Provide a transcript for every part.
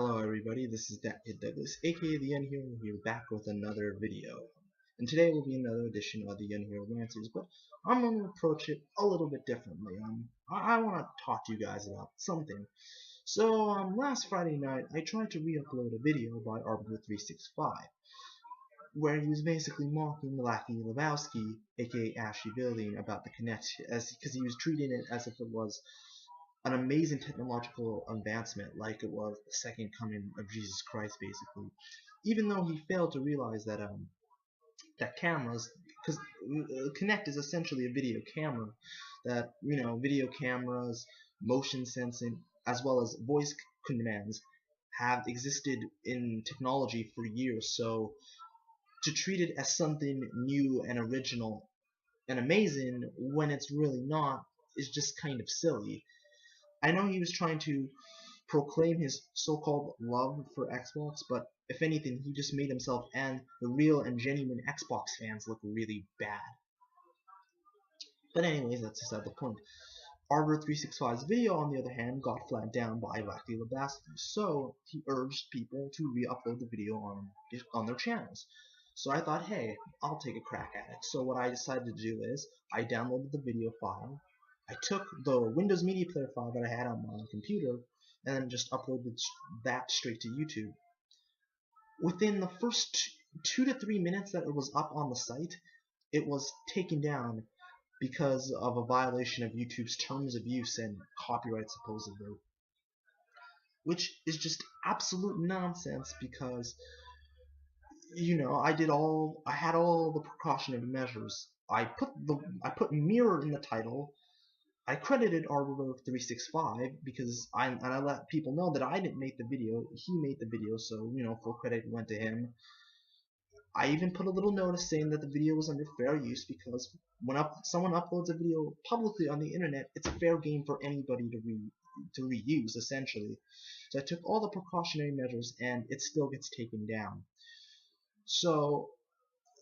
Hello everybody, this is Douglas, aka the Unhero, here back with another video. And today will be another edition of the Unhero Rants, but I'm going to approach it a little bit differently. I want to talk to you guys about something. So, last Friday night, I tried to re-upload a video by Arbiter365, where he was basically mocking Blacky Lebowski, aka AsheVillian, about the Kinect, because he was treating it as if it was an amazing technological advancement, like it was the second coming of Jesus Christ, basically. Even though he failed to realize that that cameras, because Kinect is essentially a video camera, that video cameras, motion sensing, as well as voice commands have existed in technology for years. So to treat it as something new and original and amazing when it's really not is just kind of silly. I know he was trying to proclaim his so-called love for Xbox, but if anything, he just made himself and the real and genuine Xbox fans look really bad. But anyways, that's beside the point. Arbiter365's video, on the other hand, got flagged down by Blacky Lebowski, so he urged people to re-upload the video on their channels. So I thought, hey, I'll take a crack at it. So what I decided to do is, I downloaded the video file, I took the Windows Media Player file that I had on my computer, and then just uploaded that straight to YouTube. Within the first 2 to 3 minutes that it was up on the site, it was taken down because of a violation of YouTube's terms of use and copyright, supposedly. Which is just absolute nonsense because, I had all the precautionary measures. I put mirror in the title. I credited Arbiter365 because I let people know that I didn't make the video. He made the video, so full credit went to him. I even put a little notice saying that the video was under fair use because when someone uploads a video publicly on the internet, it's fair game for anybody to reuse, essentially. So I took all the precautionary measures, and it still gets taken down. So,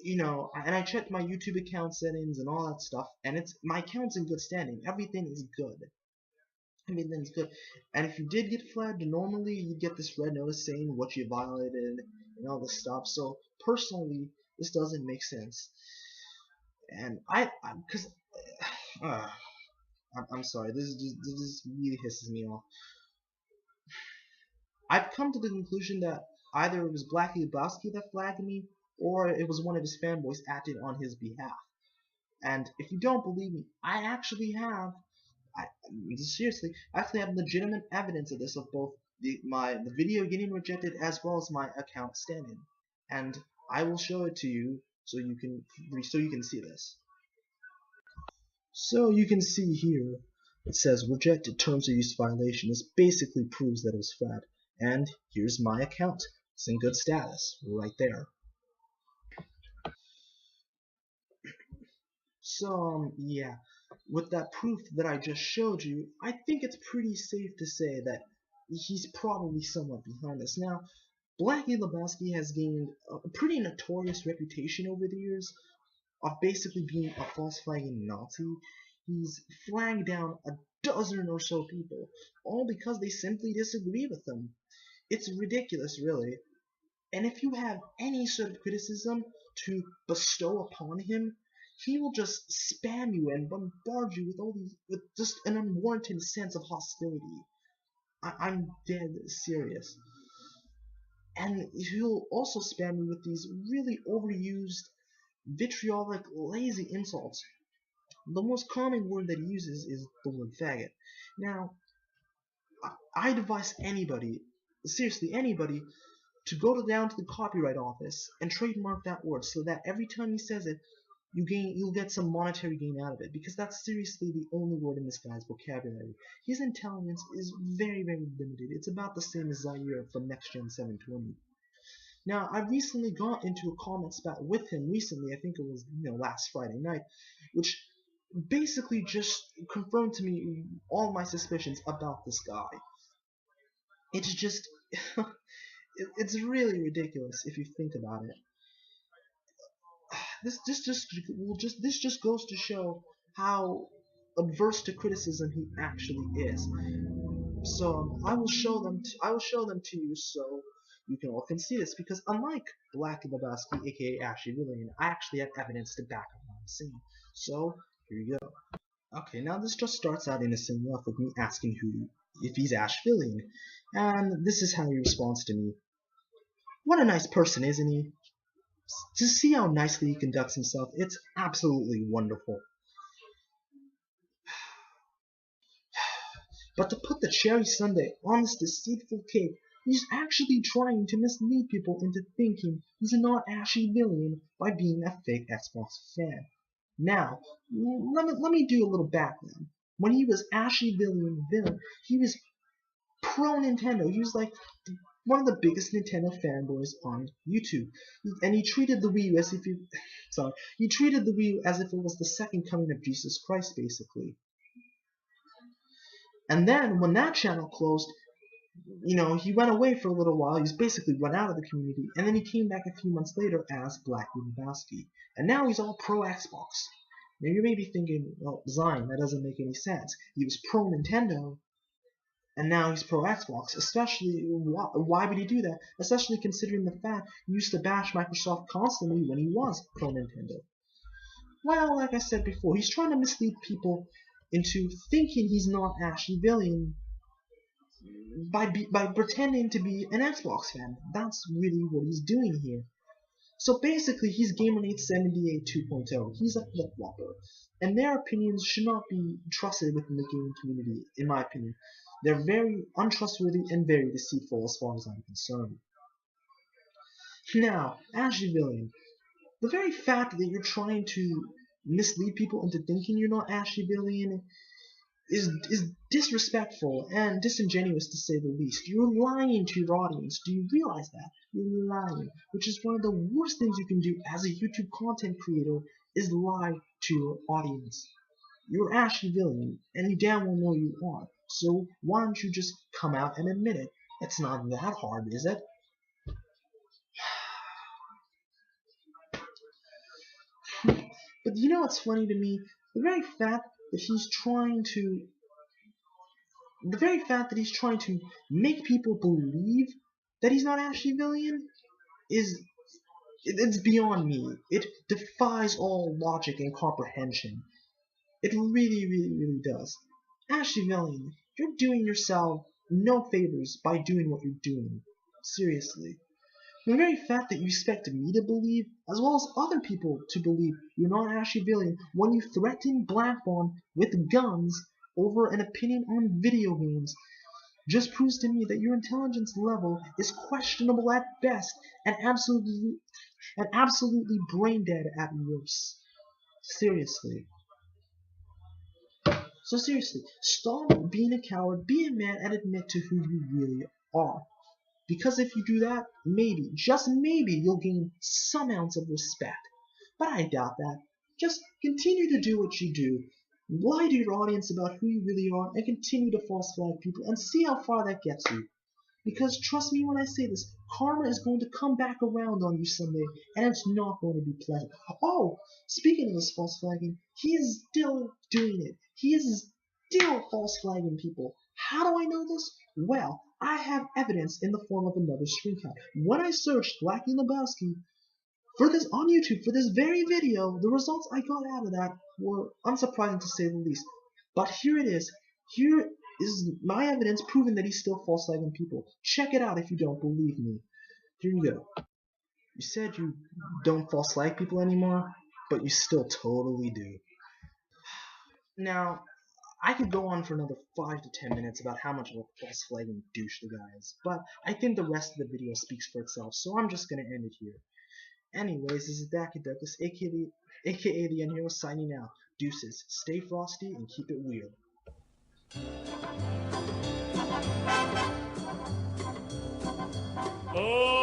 and I checked my YouTube account settings and all that stuff, and my account's in good standing. Everything is good. Everything's good. And if you did get flagged, normally you get this red notice saying what you violated and all this stuff. So personally, this doesn't make sense. And I'm sorry, this really hisses me off. I've come to the conclusion that either it was Blacky Lebowski that flagged me, or it was one of his fanboys acting on his behalf. And if you don't believe me, I actually have, seriously, I actually have legitimate evidence of this, of both the video getting rejected as well as my account standing. And I will show it to you so you can see this. So you can see here, it says rejected terms of use violation. This basically proves that it was flagged. And here's my account. It's in good status, right there. So, yeah, with that proof that I just showed you, I think it's pretty safe to say that he's probably somewhat behind this. Now, Blacky Lebowski has gained a pretty notorious reputation over the years of basically being a false flagging Nazi. He's flagged down a dozen or so people, all because they simply disagree with him. It's ridiculous, really. And if you have any sort of criticism to bestow upon him, he will just spam you and bombard you with just an unwarranted sense of hostility. I'm dead serious. And he'll also spam you with these really overused, vitriolic, lazy insults. The most common word that he uses is the word faggot. Now, I advise anybody, seriously anybody, to go down to the copyright office and trademark that word so that every time he says it, you'll get some monetary gain out of it, because that's seriously the only word in this guy's vocabulary. His intelligence is very, very limited. It's about the same as Zaire from Next Gen 720. Now, I recently got into a comment spat with him recently, I think it was last Friday night, which basically just confirmed to me all my suspicions about this guy. It's just it's really ridiculous if you think about it. This just goes to show how adverse to criticism he actually is. So I will show them. I will show them to you so you can all can see this. Because unlike Blacky Lebowski, aka AsheVillian, I actually have evidence to back up what I'm saying. So here you go. Okay, now this just starts out innocent enough with me asking if he's AsheVillian, and this is how he responds to me. What a nice person, isn't he? To see how nicely he conducts himself, it's absolutely wonderful. But to put the cherry sundae on this deceitful cake, he's actually trying to mislead people into thinking he's not AsheVillian by being a fake Xbox fan. Now, let me do a little background. When he was AsheVillian villain, he was pro Nintendo. He was like one of the biggest Nintendo fanboys on YouTube, and he treated the Wii U as if he treated the Wii U as if it was the second coming of Jesus Christ, basically. And then when that channel closed, he went away for a little while. He was basically run out of the community, and then he came back a few months later as Blacky Lebowski, and now he's all pro Xbox. Now you may be thinking, well, Zine, that doesn't make any sense. He was pro Nintendo, and now he's pro Xbox. Especially, why would he do that? Especially considering the fact he used to bash Microsoft constantly when he was pro Nintendo. Well, like I said before, he's trying to mislead people into thinking he's not AsheVillian by pretending to be an Xbox fan. That's really what he's doing here. So basically, he's Gamergate78 2.0. He's a flip-flopper, and their opinions should not be trusted within the gaming community, in my opinion. They're very untrustworthy and very deceitful as far as I'm concerned. Now, AsheVillian, the very fact that you're trying to mislead people into thinking you're not AsheVillian is disrespectful and disingenuous to say the least. You're lying to your audience. Do you realize that? You're lying, which is one of the worst things you can do as a YouTube content creator is lie to your audience. You're AsheVillian, and you damn well know you are. So why don't you just come out and admit it? It's not that hard, is it? But you know what's funny to me? The very fact that he's trying to make people believe that he's not AsheVillian it's beyond me. It defies all logic and comprehension. It really, really, really does. AsheVillian, you're doing yourself no favors by doing what you're doing. Seriously. The very fact that you expect me to believe, as well as other people to believe you're not AsheVillian when you threaten Blackbone with guns over an opinion on video games just proves to me that your intelligence level is questionable at best and absolutely brain dead at worst. Seriously. So seriously, stop being a coward, be a man, and admit to who you really are. Because if you do that, maybe, just maybe, you'll gain some ounce of respect. But I doubt that. Just continue to do what you do. Lie to your audience about who you really are and continue to false flag people and see how far that gets you. Because trust me when I say this, karma is going to come back around on you someday, and it's not going to be pleasant. Oh, speaking of this false flagging, he is still doing it. He is still false flagging people. How do I know this? Well, I have evidence in the form of another screenshot. When I searched Blacky Lebowski for this on YouTube for this very video, the results I got out of that were unsurprising to say the least. But here it is. Here is my evidence proving that he's still false flagging people. Check it out if you don't believe me. Here you go. You said you don't false flag people anymore, but you still totally do. Now, I could go on for another 5 to 10 minutes about how much of a false flagging douche the guy is, but I think the rest of the video speaks for itself, so I'm just gonna end it here. Anyways, this is Blacky Lebowski, aka the Unhero, signing out. Deuces, stay frosty and keep it weird. Oh!